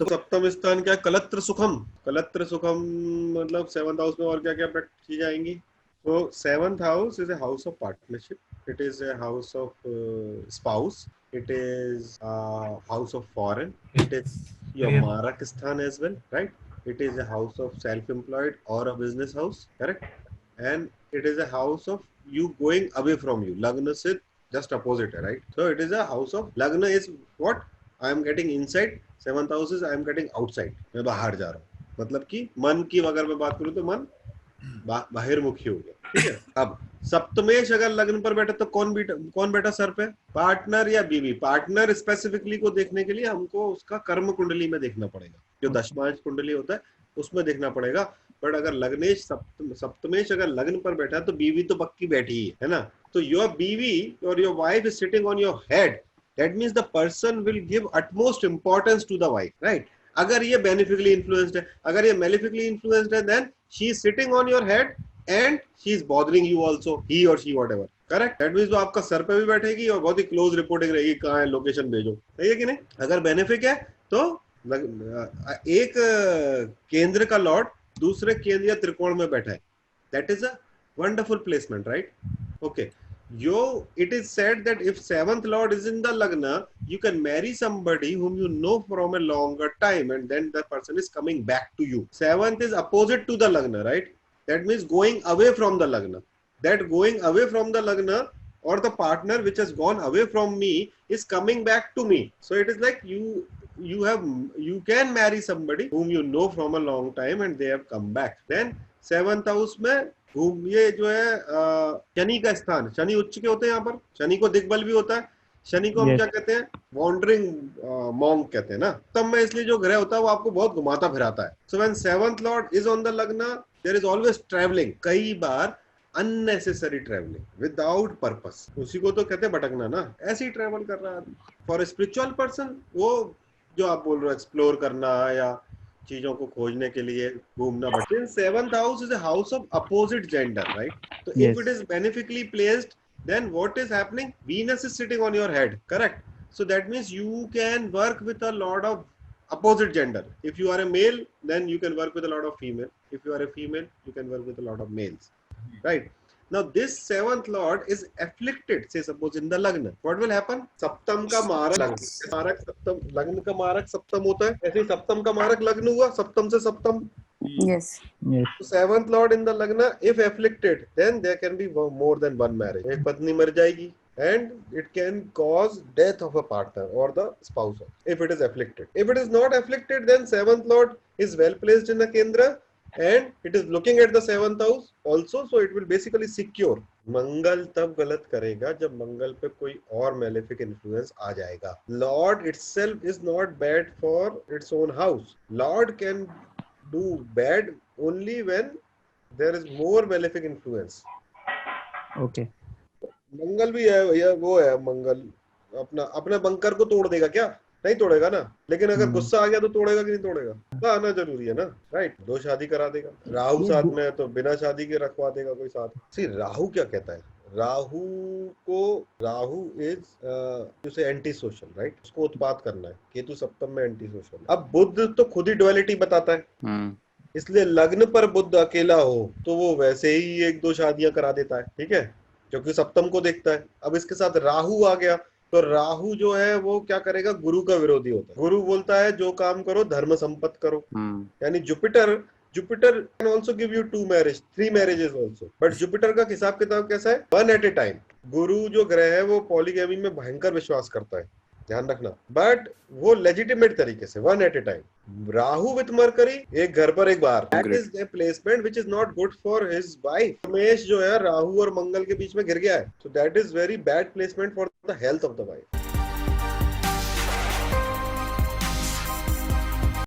तो सप्तम स्थान क्या, कलत्र सुखम। कलत्र सुखम मतलब सेवंथ हाउस में और क्या क्या चीजें आएंगी। तो seventh house is a house of partnership, it is a house of spouse, it is house of foreign, it is your career. marak sthan as well, right? It is a house of self-employed or a business house, correct? And it is a house of you going away from you. Lagna se just opposite hai, right? So it is a house of, lagna is what I am getting inside, seventh house is I am getting outside, मैं बाहर जा रहा हूँ, मतलब कि मन की अगर मैं बात करूँ तो मन बाहिर्मुखी हो गया, ठीक है। अब सप्तमेश अगर लग्न पर बैठा तो कौन बैठा सर पे, पार्टनर या बीवी। पार्टनर स्पेसिफिकली को देखने के लिए हमको उसका कर्म कुंडली में देखना पड़ेगा, जो दशमांश कुंडली होता है उसमें देखना पड़ेगा। बट अगर लग्नेश सप्तमेश अगर लग्न पर बैठा तो बीवी तो पक्की बैठी ही है ना। तो योर बीवी और your wife is sitting on your head, that means the person will give utmost importance to the wife, right. अगर ये बेनिफिकली इन्फ्लुएंस्ड है, अगर ये मेलिफिकली इन्फ्लुएंस्ड है, then she is sitting on your head and she is bothering you also, he or she whatever, correct? that means वो आपका sir पे भी बैठेगी और बहुत ही क्लोज रिपोर्टिंग रहेगी, कहाँ है लोकेशन भेजो, सही है कि नहीं। अगर बेनिफिक है तो एक केंद्र का लॉर्ड दूसरे केंद्र या त्रिकोण में बैठा है, that is a wonderful placement, right? Okay. It is said that if seventh lord is in the lagna, you can marry somebody whom you know from a longer time and then the person is coming back to you. Seventh is opposite to the lagna, right? That means going away from the lagna. That going away from the lagna or the partner which has gone away from me is coming back to me. So it is like you can marry somebody whom you know from a long time and they have come back. Then seventh house में ये जो है शनि का स्थान, शनि उच्च के होते हैं यहाँ पर, शनि को दिग्बल भी होता है, शनि को हम क्या कहते हैं, वॉन्डरिंग मॉन्क कहते हैं ना। तब में इसलिए जो ग्रह होता है वो आपको बहुत घुमाता फिराता है। So when seventh Lord is on the लग्न, देयर इज ऑलवेज ट्रैवलिंग, कई बार अननेसेसरी ट्रैवलिंग विदाउट पर्पस, उसी को तो कहते हैं भटकना ना, ऐसे ही ट्रैवल कर रहा है। फॉर स्पिरिचुअल पर्सन वो जो आप बोल रहे हो एक्सप्लोर करना या चीजों को खोजने के लिए घूमना। But seventh house is a house of opposite gender, right. तो if it is beneficially placed, then what is happening, Venus is sitting on your head, correct? So that means you can work with a lot of opposite gender. If you are a male, then you can work with a lot of female. If you are a female, you can work with a lot of males, right? Now this seventh lord is afflicted, say suppose in the lagna, what will happen? सप्तम का मारक सप्तम, लग्न का मारक सप्तम होता है, ऐसे ही सप्तम का मारक लग्न हुआ, सप्तम से सप्तम। Yes. So seventh lord in the lagna if afflicted, then there can be more than one marriage. एक पत्नी मर जाएगी and it can cause death of a partner or the spouse if it is afflicted. If it is not afflicted, then seventh lord is well placed in the kendra and it is looking at the seventh house also, so it will basically secure. मंगल तब गलत करेगा जब मंगल पे कोई और malefic influence आ जाएगा। Lord itself is not bad for its own house. Lord can do bad only when there is more malefic influence. Okay. मंगल भी है भैया, वो है मंगल अपना बंकर को तोड़ देगा क्या, नहीं तोड़ेगा ना, लेकिन अगर गुस्सा आ गया तो तोड़ेगा कि नहीं तोड़ेगा, तो आना जरूरी है ना, राइट। दो शादी करा देगा, राहु साथ में है तो बिना शादी के रखवा देगा कोई साथ। सी राहु क्या कहता है, राहु इज उसे एंटी सोशल, राइट, उसको उत्पात करना है। केतु सप्तम में एंटी सोशल। अब बुध तो खुद ही डुअलिटी बताता है, इसलिए लग्न पर बुध अकेला हो तो वो वैसे ही एक दो शादियां करा देता है, ठीक है, क्योंकि सप्तम को देखता है। अब इसके साथ राहु आ गया तो राहु जो है वो क्या करेगा, गुरु का विरोधी होता है। गुरु बोलता है जो काम करो धर्म संपत्ति करो, यानी Jupiter can also give you 2 marriage 3 marriages also, but Jupiter का हिसाब किताब कैसा है, 1 एट ए टाइम। गुरु जो ग्रह है वो पॉलीगैमी में भयंकर विश्वास करता है, ध्यान रखना, बट वो लेजिटिमेट तरीके से 1 at a time. Rahu with Mercury, एक घर पर एक बार, that is a placement which is not good for his wife. Ramesh जो है राहु और मंगल के बीच में गिर गया है, so that is very bad placement for the health of the wife.